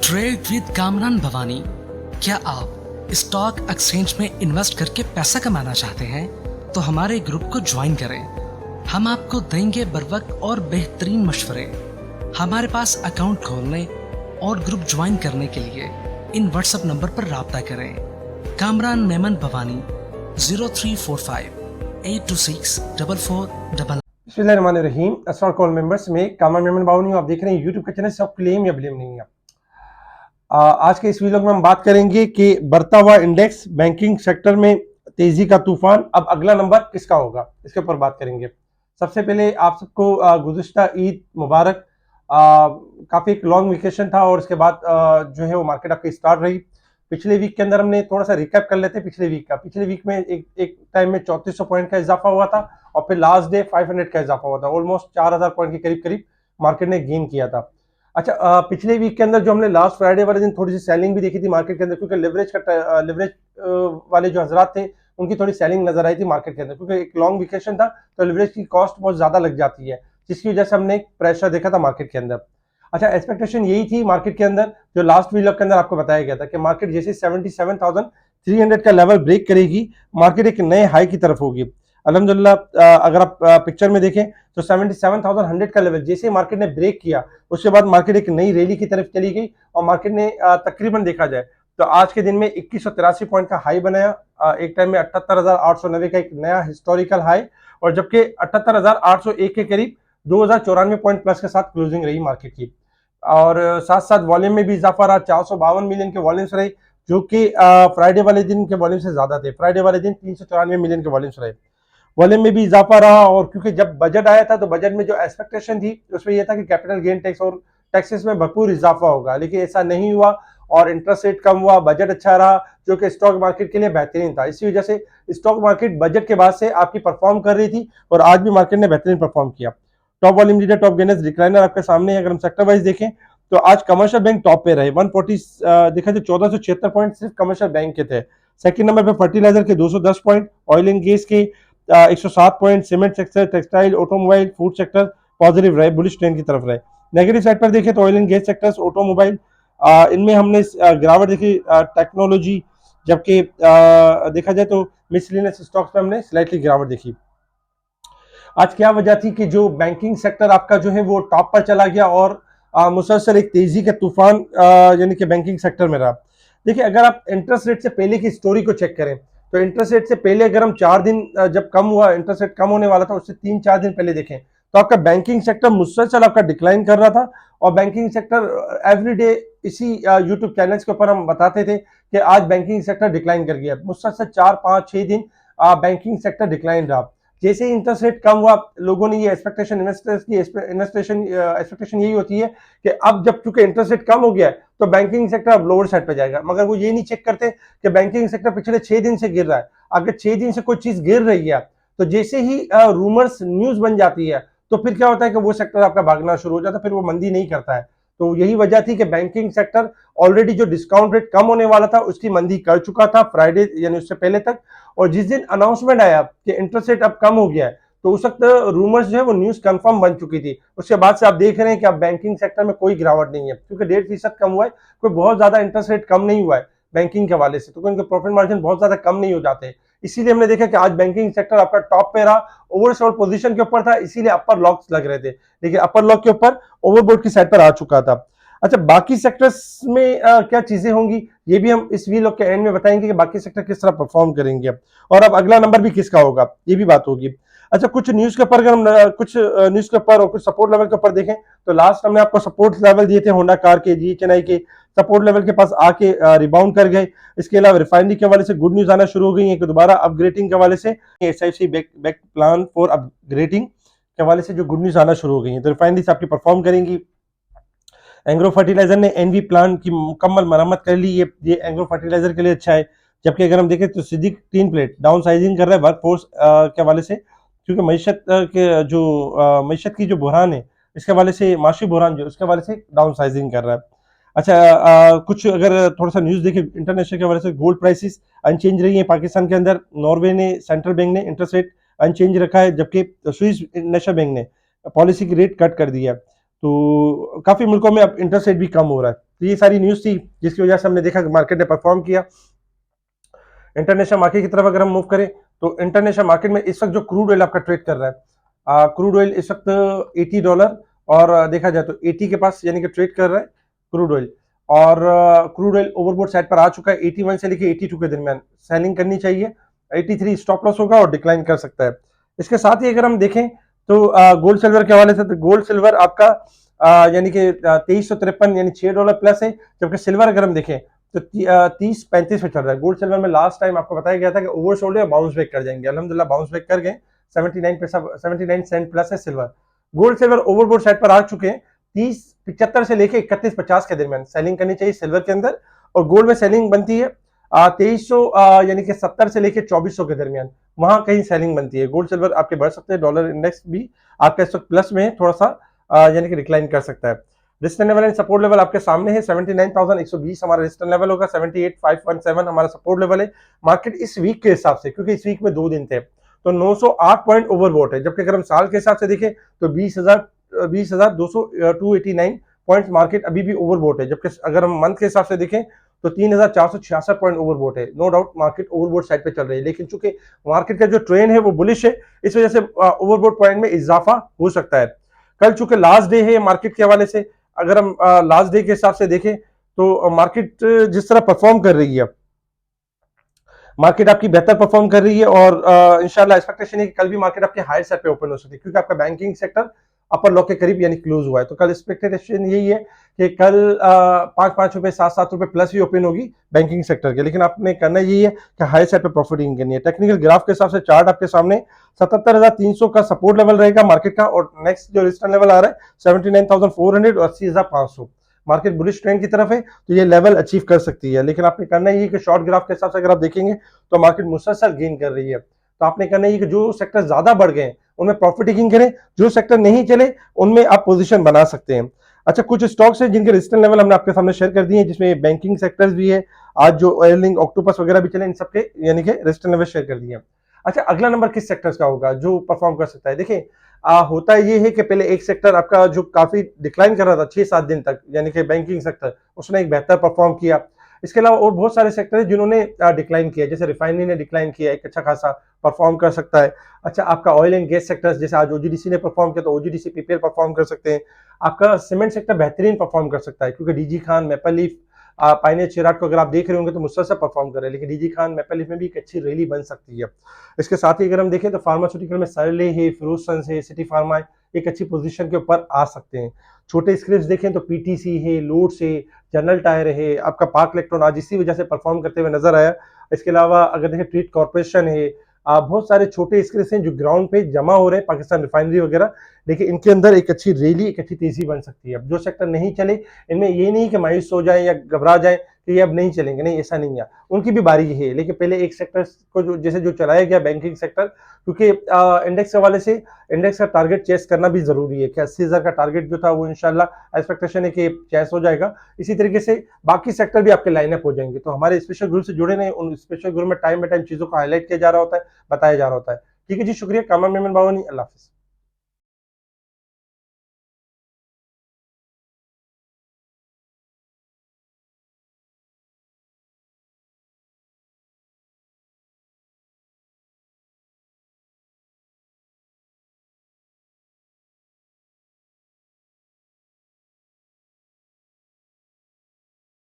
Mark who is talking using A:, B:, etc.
A: Trade with Kamran Bhavani. क्या आप stock exchange में इन्वेस्ट करके पैसा कमाना चाहते हैं तो हमारे ग्रुप को ज्वाइन करें। हम आपको देंगे बर वक्त और बेहतरीन मशवरे। हमारे पास अकाउंट खोलने और ग्रुप ज्वाइन करने के लिए इन व्हाट्सएप नंबर पर राब्ता करें। कामरान मेमन भवानी 0345-826-4499।
B: बिस्मिल्लाहिर्रहमानिर्रहीम। अस्सलाम कॉल मेंबर्स में कामरान मेमन भवानी हूं। आप देख रहे हैं यूट्यूब का चैनल। सब क्लेम या ब्लेम नहीं है। आज के इस वीडियो में हम बात करेंगे कि बढ़ता हुआ इंडेक्स, बैंकिंग सेक्टर में तेजी का तूफान, अब अगला नंबर किसका होगा, इसके ऊपर बात करेंगे। सबसे पहले आप सबको गुज़िश्ता ईद मुबारक। काफ़ी एक लॉन्ग वेकेशन था और उसके बाद जो है वो मार्केट आपकी स्टार्ट रही। पिछले वीक के अंदर हमने थोड़ा सा रिकैप कर लेते हैं पिछले वीक का। पिछले वीक में एक टाइम में 3400 पॉइंट का इजाफा हुआ था और फिर लास्ट डे 500 का इजाफा हुआ था। ऑलमोस्ट 4000 पॉइंट के करीब करीब मार्केट ने गेन किया था। अच्छा, पिछले वीक के अंदर जो हमने लास्ट फ्राइडे वाले दिन थोड़ी सी सेलिंग भी देखी थी मार्केट के अंदर, क्योंकि लिवरेज वाले जो हजरात थे उनकी थोड़ी सेलिंग नजर आई थी मार्केट के अंदर, क्योंकि एक लॉन्ग वेकेशन था तो लिवरेज की कॉस्ट बहुत ज्यादा लग जाती है, जिसकी वजह से हमने एक प्रेशर देखा था मार्केट के अंदर। अच्छा, एक्सपेक्टेशन यही थी मार्केट के अंदर, जो लास्ट वीक के अंदर आपको बताया गया था कि मार्केट जैसे 77,300 का लेवल ब्रेक करेगी, मार्केट एक नए हाई की तरफ होगी। अल्हम्दुलिल्लाह, अगर आप पिक्चर में देखें तो 77,100 का लेवल जैसे मार्केट ने ब्रेक किया, उसके बाद मार्केट एक नई रैली की तरफ चली गई और मार्केट ने तकरीबन देखा जाए तो आज के दिन में 2183 पॉइंट का हाई बनाया। एक टाइम में 78,890 का एक नया हिस्टोरिकल हाई, और जबकि 78,801 के करीब 2094 पॉइंट प्लस के साथ क्लोजिंग रही मार्केट की। और साथ साथ वॉल्यूम में भी इजाफा रहा। 452 मिलियन के वॉल्यूम्स रहे, जो कि फ्राइडे वाले दिन के वॉल्यूम से ज्यादा थे। फ्राइडे वाले दिन 394 मिलियन के वॉल्यूम्स रहे। वॉल्यूम में भी इजाफा रहा, और क्योंकि जब बजट आया था तो बजट में जो एक्सपेक्टेशन थी उसमें यह था कि कैपिटल गेन टैक्स और टैक्सेस में भरपूर इजाफा होगा, लेकिन ऐसा नहीं हुआ और इंटरेस्ट रेट कम हुआ। बजट अच्छा रहा, जो कि स्टॉक मार्केट के लिए बेहतरीन था। इसी वजह से स्टॉक मार्केट बजट के बाद से आपकी परफॉर्म कर रही थी और आज भी मार्केट ने बेहतरीन परफॉर्म किया। Top volume leader, top gainers, decliner आपके सामने है। अगर हम सेक्टर वाइज देखें तो आज कमर्शियल बैंक टॉप पे रहे। 140 देखा जाए 1476 पॉइंट सिर्फ कमर्शियल बैंक के थे। सेकंड नंबर पे फर्टिलाइजर के 210 पॉइंट, ऑयल एंड गैस के 107 point, cement sector, textile, automobile, food sector positive रहे, बुलिश ट्रेंड की तरफ रहे। नेगेटिव साइड पर देखें तो oil and gas sectors, automobile, इनमें हमने गिरावट देखी। टेक्नोलॉजी, जबकि देखा जाए तो मिसलिनियस स्टॉक्स में हमने स्लाइटली गिरावट देखी। आज क्या वजह थी कि जो बैंकिंग सेक्टर आपका जो है वो टॉप पर चला गया और मुसलसल एक तेजी का तूफान यानी कि बैंकिंग सेक्टर में रहा। देखिए, अगर आप इंटरेस्ट रेट से पहले की स्टोरी को चेक करें तो इंटरेस्ट रेट से पहले अगर हम 4 दिन जब कम हुआ, इंटरेस्ट रेट कम होने वाला था, उससे 3-4 दिन पहले देखें तो आपका बैंकिंग सेक्टर मुसलसल आपका डिक्लाइन कर रहा था। और बैंकिंग सेक्टर एवरीडे इसी यूट्यूब चैनल्स के ऊपर हम बताते थे कि आज बैंकिंग सेक्टर डिक्लाइन कर गया। मुसलसल 4-5-6 दिन बैंकिंग सेक्टर डिक्लाइन रहा। जैसे ही इंटरेस्ट रेट कम हुआ, लोगों ने ये एक्सपेक्टेशन, इन्वेस्टर्स की एक्सपेक्टेशन यही होती है कि अब जब चूंकि इंटरेस्ट रेट कम हो गया है तो बैंकिंग सेक्टर अब लोअर साइड पे जाएगा। मगर वो ये नहीं चेक करते कि बैंकिंग सेक्टर पिछले 6 दिन से गिर रहा है। अगर 6 दिन से कोई चीज गिर रही है तो जैसे ही रूमर्स न्यूज बन जाती है तो फिर क्या होता है कि वो सेक्टर आपका भागना शुरू हो जाता है, फिर वो मंदी नहीं करता है। तो यही वजह थी कि बैंकिंग सेक्टर ऑलरेडी जो डिस्काउंट रेट कम होने वाला था उसकी मंदी कर चुका था फ्राइडे यानी उससे पहले तक। और जिस दिन अनाउंसमेंट आया कि इंटरेस्ट रेट अब कम हो गया है तो उस वक्त रूमर्स जो है वो न्यूज कंफर्म बन चुकी थी। उसके बाद से आप देख रहे हैं कि अब बैंकिंग सेक्टर में कोई गिरावट नहीं है, क्योंकि 1.5% कम हुआ है। कोई बहुत ज्यादा इंटरेस्ट रेट कम नहीं हुआ है बैंकिंग के हवाले से, तो उनके प्रॉफिट मार्जिन बहुत ज्यादा कम नहीं हो जाते। इसीलिए हमने देखा कि आज बैंकिंग सेक्टर आपका टॉप पे रहा, ओवरसोल्ड पोजीशन के ऊपर था, इसीलिए अपर लॉक्स लग रहे थे, लेकिन अपर लॉक के ऊपर ओवरबोर्ड की साइड पर आ चुका था। अच्छा, बाकी सेक्टर्स में क्या चीजें होंगी ये भी हम इस वीडियो के एंड में बताएंगे कि बाकी सेक्टर किस तरह परफॉर्म करेंगे और अब अगला नंबर भी किसका होगा, ये भी बात होगी। अच्छा, कुछ न्यूज के ऊपर अगर हम कुछ न्यूज के ऊपर और कुछ सपोर्ट लेवल के ऊपर देखें तो लास्ट हमने आपको सपोर्ट लेवल दिए थे होंडा कार के, GHNI के सपोर्ट लेवल के पास आके रिबाउंड कर गए। इसके अलावा रिफाइनरी के हवाले से गुड न्यूज आना शुरू हो गई है कि दोबारा अपग्रेडिंग के हवाले से SIC back plan for upgrading के हवाले से जो गुड न्यूज आना शुरू हो गई है, तो रिफाइनरी से आपकी परफॉर्म करेंगी। एंग्रो फर्टिलाइजर ने एनवी प्लांट की मुकम्मल मरम्मत कर ली, ये एंग्रो फर्टिलाइजर के लिए अच्छा है। जबकि अगर हम देखें तो सिद्दीक टीन प्लेट डाउन साइजिंग कर रहा है वर्क फोर्स के हवाले से, क्योंकि मीशत की जो बुरहान है इसके हवाले से, माशी बुरहान जो उसके हवाले से डाउन साइजिंग कर रहा है। अच्छा, कुछ अगर थोड़ा सा न्यूज देखें इंटरनेशनल के हवाले से, गोल्ड प्राइसेस अनचेंज रही है पाकिस्तान के अंदर। नॉर्वे ने, सेंट्रल बैंक ने इंटरेस्ट रेट अनचेंज रखा है, जबकि स्विस नेशनल बैंक ने पॉलिसी की रेट कट कर दिया है। तो काफी मुल्कों में अब इंटरेस्ट रेट भी कम हो रहा है। तो ये सारी न्यूज थी जिसकी वजह से हमने देखा कि मार्केट ने परफॉर्म किया। इंटरनेशनल मार्केट की तरफ अगर हम मूव करें तो इंटरनेशनल मार्केट में इस वक्त जो क्रूड ऑयल आपका ट्रेड कर रहा है, क्रूड ऑयल इस वक्त $80 और देखा जाए तो 80 के पास यानी कि ट्रेड कर रहा है क्रूड ऑयल। और क्रूड ऑयल ओवरबोर्ड साइड पर आ चुका है 81 से लेके 82 के दरमियान सेलिंग करनी चाहिए। 83 स्टॉप लॉस होगा और डिक्लाइन कर सकता है। इसके साथ ही अगर हम देखें तो गोल्ड सिल्वर के हवाले से, तो गोल्ड सिल्वर आपका यानी कि 2353 यानी $6 प्लस है, जबकि सिल्वर अगर हम देखें तो 30-35 पे चल रहा है। गोल्ड सिल्वर में लास्ट टाइम आपको बताया गया था कि ओवरसोल्ड है, बाउंस बैक कर जाएंगे, अल्हम्दुलिल्लाह बाउंस बैक कर गए। 79 सेंट प्लस है silver. Gold silver overboard side पर आ चुके हैं 30-75 से लेके 31-50 के दरमियान सेलिंग करनी चाहिए सिल्वर के अंदर। और गोल्ड में सेलिंग बनती है 2300 यानी कि 70 से लेके 2400 के दरमियान, वहां कहीं सेलिंग बनती है। गोल्ड सिल्वर आपके बढ़ सकते हैं, डॉलर इंडेक्स भी आपका इस वक्त प्लस में थोड़ा सा यानी कि डिक्लाइन कर सकता है। Resistance level and support level आपके सामने है। 79,120 हमारा रेजिस्टेंस लेवल होगा, 78,517 हमारा सपोर्ट लेवल है। मार्केट इस वीक के हिसाब से, क्योंकि इस वीक में 2 दिन थे, तो 908 पॉइंट ओवरबोट है, जबकि अगर हम साल के हिसाब से देखें तो 289 पॉइंट मार्केट अभी भी ओवरबोट है, जबकि अगर हम मंथ के हिसाब से देखें तो 3,466 पॉइंट ओवरबोट है। No doubt market overbought side पे चल रही है, लेकिन चूंकि मार्केट का जो ट्रेंड है वो बुलिश है, इस वजह से ओवरबोट पॉइंट में इजाफा हो सकता है। कल चूंकि लास्ट डे है मार्केट के हवाले से, अगर हम लास्ट डे के हिसाब से देखें तो मार्केट जिस तरह परफॉर्म कर रही है, मार्केट आपकी बेहतर परफॉर्म कर रही है और इंशाल्लाह एक्सपेक्टेशन है कि कल भी मार्केट आपके हायर साइड पे ओपन हो सकती है, क्योंकि आपका बैंकिंग सेक्टर अपर लॉ के करीब यानी क्लोज हुआ है। तो कल एक्सपेक्टेशन यही है कि कल 5-5 रुपए 7-7 रुपए प्लस भी ओपन होगी बैंकिंग सेक्टर के, लेकिन आपने करना यही है कि हाई साइड पे प्रॉफिटिंग करनी है। टेक्निकल ग्राफ के हिसाब से चार्ट आपके सामने 77,300 का सपोर्ट लेवल रहेगा मार्केट का, और नेक्स्ट जो रेजिस्टेंस लेवल आ रहा है 79,400 और 80,500। मार्केट बुलिश ट्रेंड की तरफ है, तो ये लेवल अचीव कर सकती है, लेकिन आपने करना ये कि शॉर्ट ग्राफ के हिसाब से अगर आप देखेंगे तो मार्केट मुसलसल गेन कर रही है। तो आपने करना ये कि जो सेक्टर ज्यादा बढ़ गए उनमें प्रॉफिट टेकिंग करें, जो सेक्टर नहीं चले उनमें आप पोजीशन बना सकते हैं। अच्छा, कुछ स्टॉक्स हैं जिनके रेजिस्टेंस लेवल हमने आपके सामने शेयर कर दिए हैं, जिसमें बैंकिंग सेक्टर्स भी है, आज जो ऑयलिंग ऑक्टोपस वगैरह भी चले, इन सबके यानी कि रेजिस्टेंस लेवल शेयर कर दिए हैं। अच्छा, अगला नंबर किस सेक्टर्स का होगा जो परफॉर्म कर सकता है? देखिए, होता ये है कि पहले एक सेक्टर आपका जो काफी डिक्लाइन कर रहा था 6-7 दिन तक, यानी कि बैंकिंग सेक्टर, उसने एक बेहतर परफॉर्म किया। इसके अलावा और बहुत सारे सेक्टर हैं जिन्होंने डिक्लाइन किया, जैसे रिफाइनरी ने डिक्लाइन किया, एक अच्छा खासा परफॉर्म कर सकता है। अच्छा, आपका ऑयल एंड गैस सेक्टर, जैसे आज ओजीडीसी ने परफॉर्म किया, तो ओजीडीसी पीपीएल परफॉर्म कर सकते हैं। आपका सीमेंट सेक्टर बेहतरीन परफॉर्म कर सकता है, क्योंकि DG Khan, maple leaf, pioneer Cherat को अगर आप देख रहे होंगे तो मुसलसल परफॉर्म कर रहे हैं, लेकिन डीजी खान, मैपल लीफ में भी एक अच्छी रैली बन सकती है। इसके साथ ही अगर हम देखें तो फार्मास्यूटिकल में सरले है, फिरोजसंस है, सिटी फार्मा है, एक अच्छी पोजीशन के ऊपर आ सकते हैं। छोटे स्क्रिप्ट देखें तो पीटीसी है, लोड्स है, जनरल टायर है, आपका पार्क इलेक्ट्रॉन आज इसी वजह से परफॉर्म करते हुए नजर आया। इसके अलावा अगर देखें ट्रीट कॉर्पोरेशन है, बहुत सारे छोटे स्क्रिप्ट हैं जो ग्राउंड पे जमा हो रहे हैं, पाकिस्तान रिफाइनरी वगैरह, लेकिन इनके अंदर एक अच्छी रैली, एक अच्छी तेजी बन सकती है। अब जो सेक्टर नहीं चले, इनमें ये नहीं कि मायूस हो जाए या घबरा जाए कि ये अब नहीं चलेंगे, नहीं, ऐसा नहीं है, उनकी भी बारी है, लेकिन पहले एक सेक्टर को जो चलाया गया बैंकिंग सेक्टर, क्योंकि इंडेक्स के हवाले से इंडेक्स का टारगेट चेस करना भी जरूरी है कि 80,000 का टारगेट जो था वो इंशाल्लाह एक्सपेक्टेशन है कि चेस हो जाएगा। इसी तरीके से बाकी सेक्टर भी आपके लाइनअप हो जाएंगे। तो हमारे स्पेशल ग्रुप से जुड़े नहीं, उन स्पेशल ग्रुप में टाइम बाय टाइम चीजों को हाईलाइट किया जा रहा होता है, बताया जा रहा होता है। ठीक है जी, शुक्रिया। कामरान मेमन बावनी, अल्लाह हाफिज।